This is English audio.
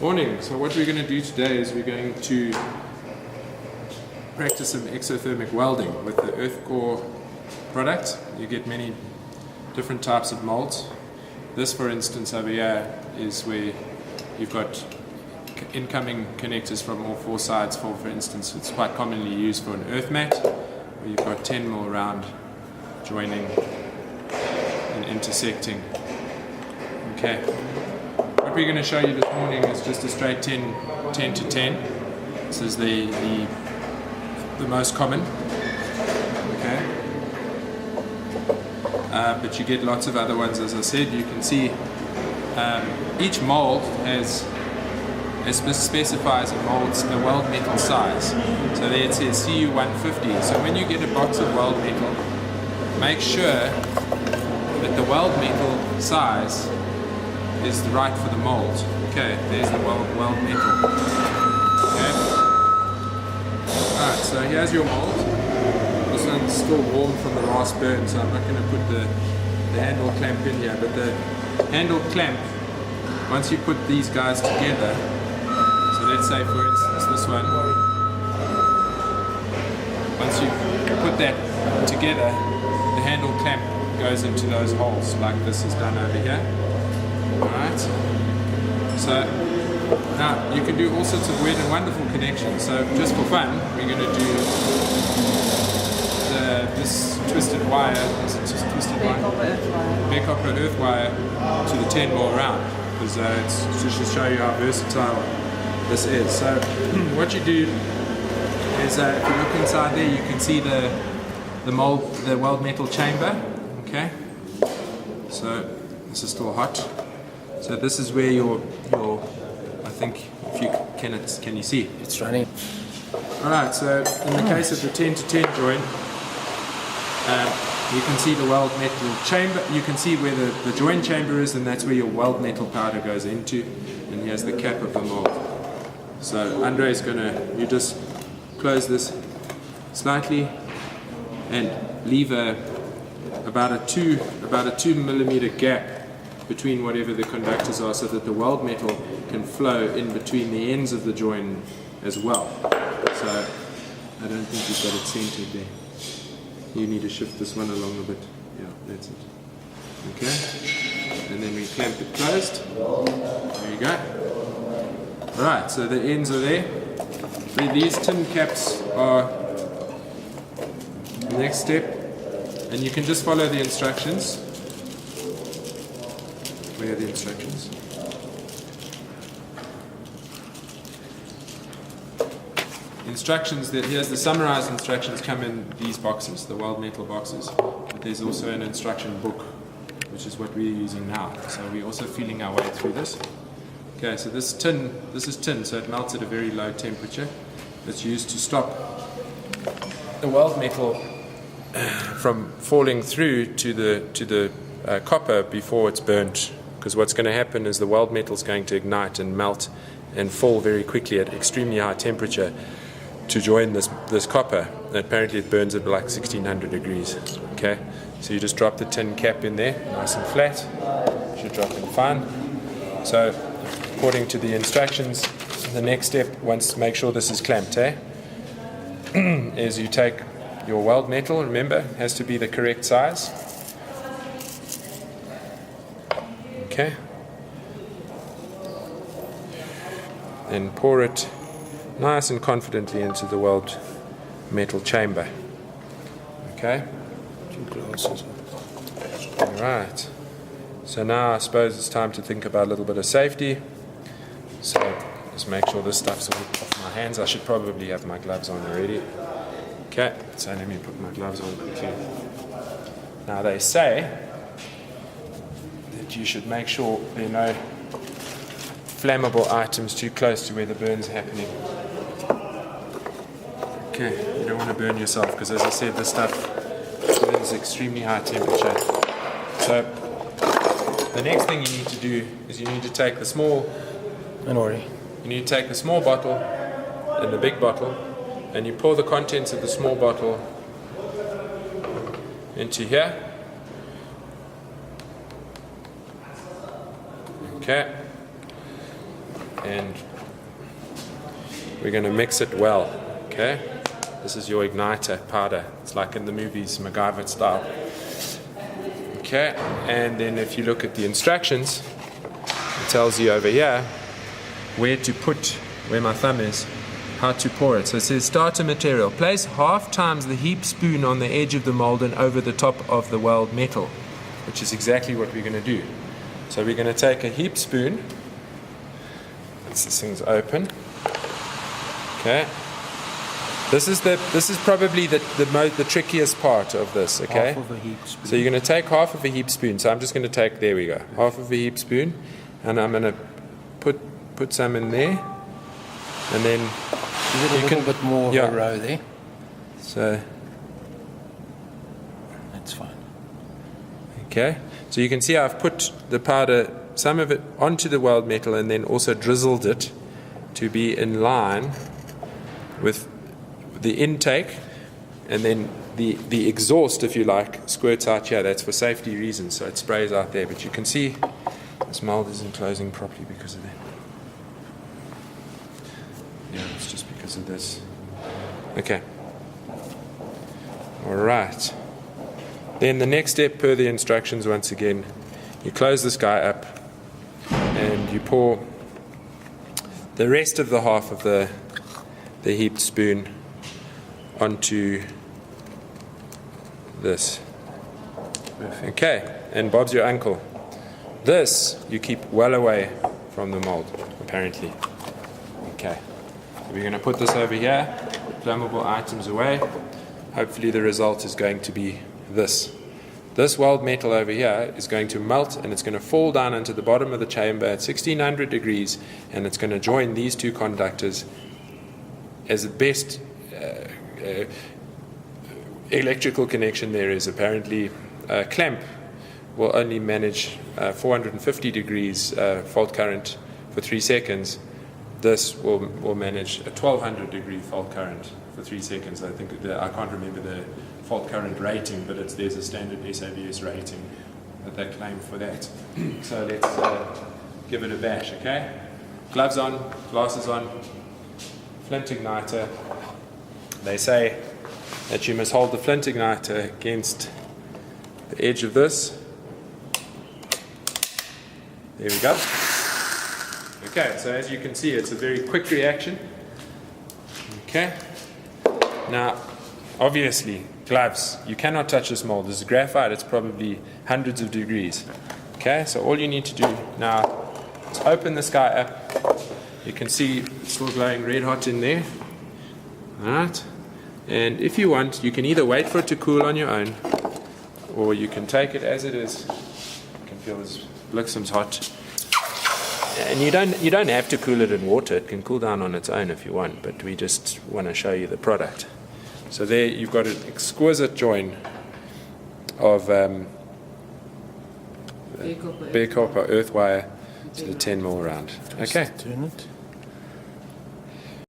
Morning. So what we're going to do today is we're going to practice some exothermic welding with the Earthcor product. You get many different types of molds. This, for instance, over here is where you've got incoming connectors from all four sides. For instance, it's quite commonly used for an earth mat, where you've got 10mm round joining and intersecting. Okay. What we're going to show you this morning is just a straight 10 to 10. This is the most common. Okay. But you get lots of other ones, as I said. You can see each mold specifies a weld metal size. So there it says CU150. So when you get a box of weld metal, make sure that the weld metal size is right for the mold. Okay, there's the weld metal. Okay. Alright, so here's your mold. This one's still warm from the last burn, so I'm not going to put the handle clamp in here, but the handle clamp, once you put these guys together, so let's say for instance this one, once you put that together, the handle clamp goes into those holes like this is done over here. Alright, so now you can do all sorts of weird and wonderful connections. So just for fun, we're going to do this twisted wire, bare copper earth wire to the 10mm round, because it's just to show you how versatile this is. So what you do is if you look inside there, you can see the weld metal chamber. Okay, so this is still hot. So this is where your I think if you can you see? It's running. Alright, so in the case of the 10 to 10 joint, you can see the weld metal chamber, you can see where the joint chamber is, and that's where your weld metal powder goes into, and here's the cap of the mold. So Andre's you just close this slightly and leave about a 2mm gap between whatever the conductors are, so that the weld metal can flow in between the ends of the joint as well. So I don't think you've got it centered there. You need to shift this one along a bit. Yeah, that's it. Okay, and then we clamp it closed. There you go. Alright, so the ends are there. These tin caps are the next step, and you can just follow the instructions. Where are the instructions? Here's the summarized instructions come in these boxes, the weld metal boxes. But there's also an instruction book, which is what we're using now. So we're also feeling our way through this. Okay, so this is tin, so it melts at a very low temperature. It's used to stop the weld metal from falling through to the copper before it's burnt. Because what's going to happen is the weld metal is going to ignite and melt and fall very quickly at extremely high temperature to join this copper. And apparently it burns at like 1600 degrees. Okay, so you just drop the tin cap in there, nice and flat. Should drop in fine. So according to the instructions, the next step, make sure this is clamped, is you take your weld metal. Remember, it has to be the correct size. Okay, and pour it nice and confidently into the weld metal chamber. Okay. 2 glasses. Alright, so now I suppose it's time to think about a little bit of safety. So just make sure this stuff's off my hands. I should probably have my gloves on already. Okay, so let me put my gloves on quickly. Now they say you should make sure there are no flammable items too close to where the burn's happening. Okay, you don't want to burn yourself, because as I said, this stuff burns extremely high temperature. So the next thing you need to do is you need to take the small bottle and the big bottle, and you pour the contents of the small bottle into here. Okay. and we're going to mix it well. Okay, this is your igniter powder. It's like in the movies, MacGyver style. Okay, and then if you look at the instructions, it tells you over here where to put, where my thumb is, how to pour it. So it says starter material. Place half times the heap spoon on the edge of the mold and over the top of the weld metal, which is exactly what we're going to do. So we're going to take a heap spoon. This thing's open. Okay. This is probably the trickiest part of this. Okay. Half of a heap spoon. So you're going to take half of a heap spoon. So I'm just going to take, there we go, half of a heap spoon, and I'm going to put some in there, and then Is it a little bit more of a row there? So that's fine. Okay, so you can see I've put the powder, some of it, onto the weld metal, and then also drizzled it to be in line with the intake, and then the exhaust, if you like, squirts out here. That's for safety reasons, so it sprays out there. But you can see this mold isn't closing properly because of that. Yeah, it's just because of this. Okay. All right. Then the next step, per the instructions once again, you close this guy up and you pour the rest of the half of the heaped spoon onto this. Okay, and Bob's your uncle. This you keep well away from the mold, apparently. Okay, so we're going to put this over here, flammable items away. Hopefully the result is going to be this. This weld metal over here is going to melt, and it's going to fall down into the bottom of the chamber at 1600 degrees, and it's going to join these two conductors as the best electrical connection there is. Apparently a clamp will only manage 450 degrees fault current for 3 seconds. This will manage a 1200 degree fault current for 3 seconds. I think I can't remember the fault current rating, but there's a standard SAVS rating that they claim for that. So let's give it a bash, okay? Gloves on, glasses on, flint igniter. They say that you must hold the flint igniter against the edge of this. There we go. Okay, so as you can see, it's a very quick reaction. Okay. Now, obviously, gloves. You cannot touch this mold. This is graphite. It's probably hundreds of degrees. Okay, so all you need to do now is open this guy up. You can see it's still glowing red hot in there. Alright. And if you want, you can either wait for it to cool on your own, or you can take it as it is. You can feel this Blixen's hot. And you don't have to cool it in water. It can cool down on its own if you want, but we just want to show you the product. So there you've got an exquisite join of bare copper earth wire to the 10mm round. Okay. Turn it.